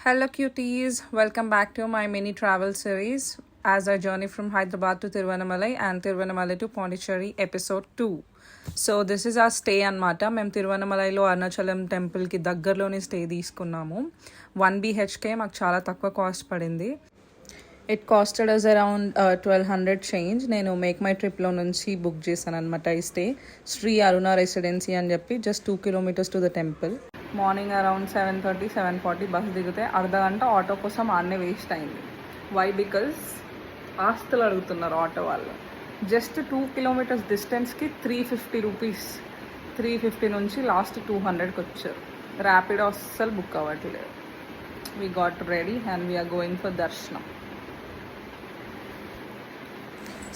Hello cuties, welcome back to my mini travel series as I journey from Hyderabad to Tiruvannamalai and Tiruvannamalai to Pondicherry episode 2. So this is ఆ stay అనమాట. మేము తిరువన్నమలైలో అరుణాచలం టెంపుల్కి దగ్గరలోనే stay తీసుకున్నాము. 1 BHK మాకు చాలా తక్కువ కాస్ట్ పడింది. It costed us around 1200 change. నేను మేక్ మై ట్రిప్లో నుంచి బుక్ చేశాను అనమాట ఈ స్టే. శ్రీ అరుణ రెసిడెన్సీ అని చెప్పి just 2 kilometers to the temple. Morning around 7:30, 7:40 bus దిగితే అర్ధగంట ఆటో కోసం ఆడనే వేస్ట్ అయింది. వై? బికాజ్ ఆస్తులు అడుగుతున్నారు ఆటో వాళ్ళు. Just 2 kilometers డిస్టెన్స్కి 350 rupees. 350 నుంచి లాస్ట్ 200కి వచ్చారు. ర్యాపిడో అస్సలు బుక్ అవ్వట్లేదు. We got ready and we are going for దర్శనం.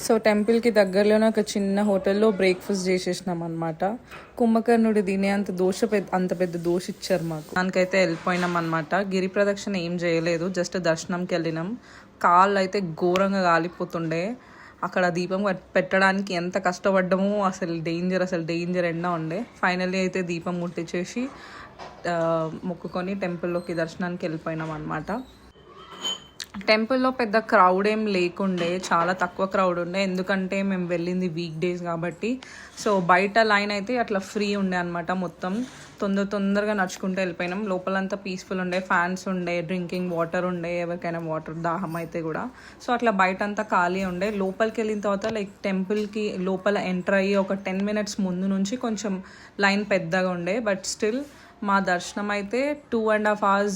సో టెంపుల్కి దగ్గరలోనే ఒక చిన్న హోటల్లో బ్రేక్ఫాస్ట్ చేసేసినాం అనమాట. కుంభకర్ణుడు తినే అంత పెద్ద దోశ ఇచ్చారు మాకు. దానికైతే వెళ్ళిపోయినాం అనమాట. గిరి ప్రదక్షిణ ఏం చేయలేదు, జస్ట్ దర్శనంకి వెళ్ళినాం. కాళ్ళు అయితే ఘోరంగా కాలిపోతుండే. అక్కడ దీపం పెట్టడానికి ఎంత కష్టపడ్డామో, అసలు డేంజర్ ఎండ ఉండే. ఫైనల్లీ అయితే దీపం ముట్టించేసి మొక్కుకొని టెంపుల్లోకి దర్శనానికి వెళ్ళిపోయినాం అనమాట. టెంపుల్లో పెద్ద క్రౌడ్ ఏం లేకుండే, చాలా తక్కువ క్రౌడ్ ఉండే, ఎందుకంటే మేము వెళ్ళింది వీక్ డేస్ కాబట్టి. సో బయట లైన్ అయితే అట్లా ఫ్రీ ఉండే అనమాట. మొత్తం తొందరగా నడుచుకుంటూ వెళ్ళిపోయినాం. లోపలంతా పీస్ఫుల్ ఉండే, ఫ్యాన్స్ ఉండే, డ్రింకింగ్ వాటర్ ఉండే, ఎవరికైనా వాటర్ దాహం అయితే కూడా. సో అట్లా బయట అంతా ఖాళీ ఉండే. లోపలికి వెళ్ళిన తర్వాత లైక్ టెంపుల్కి లోపల ఎంటర్ అయ్యి ఒక 10 minutes ముందు నుంచి కొంచెం లైన్ పెద్దగా ఉండే. బట్ స్టిల్ మా దర్శనం అయితే 2.5 hours,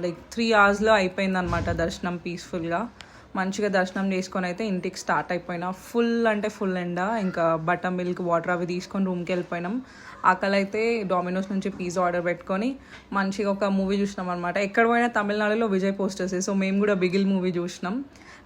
లైక్ 3 hours అయిపోయింది అనమాట దర్శనం పీస్ఫుల్గా. మంచిగా దర్శనం చేసుకొని అయితే ఇంటికి స్టార్ట్ అయిపోయినా. ఫుల్ ఎండ. ఇంకా బటర్ మిల్క్, వాటర్ అవి తీసుకొని రూమ్కి వెళ్ళిపోయినాం. ఆకలి అయితే డామినోస్ నుంచి పిజ్జా ఆర్డర్ పెట్టుకొని మంచిగా ఒక మూవీ చూసినాం అనమాట. ఎక్కడ పోయినా తమిళనాడులో విజయ్ పోస్టర్స్, సో మేము కూడా బిగిల్ మూవీ చూసినాం.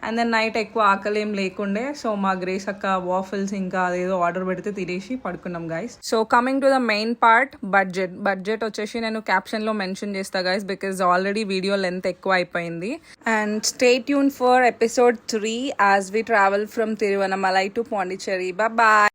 అండ్ దెన్ నైట్ ఎక్కువ ఆకలి ఏం లేకుండే. సో మా గ్రేస్ అక్క వాఫిల్స్ ఇంకా అదేదో ఆర్డర్ పెడితే తినేసి పడుకున్నాం guys. So coming to the main part, budget వచ్చేసి నేను క్యాప్షన్లో మెన్షన్ చేస్తా guys, because already video length ఎక్కువ అయిపోయింది. And stay tune for episode 3 as we travel from Tiruvannamalai to Pondicherry. Bye bye.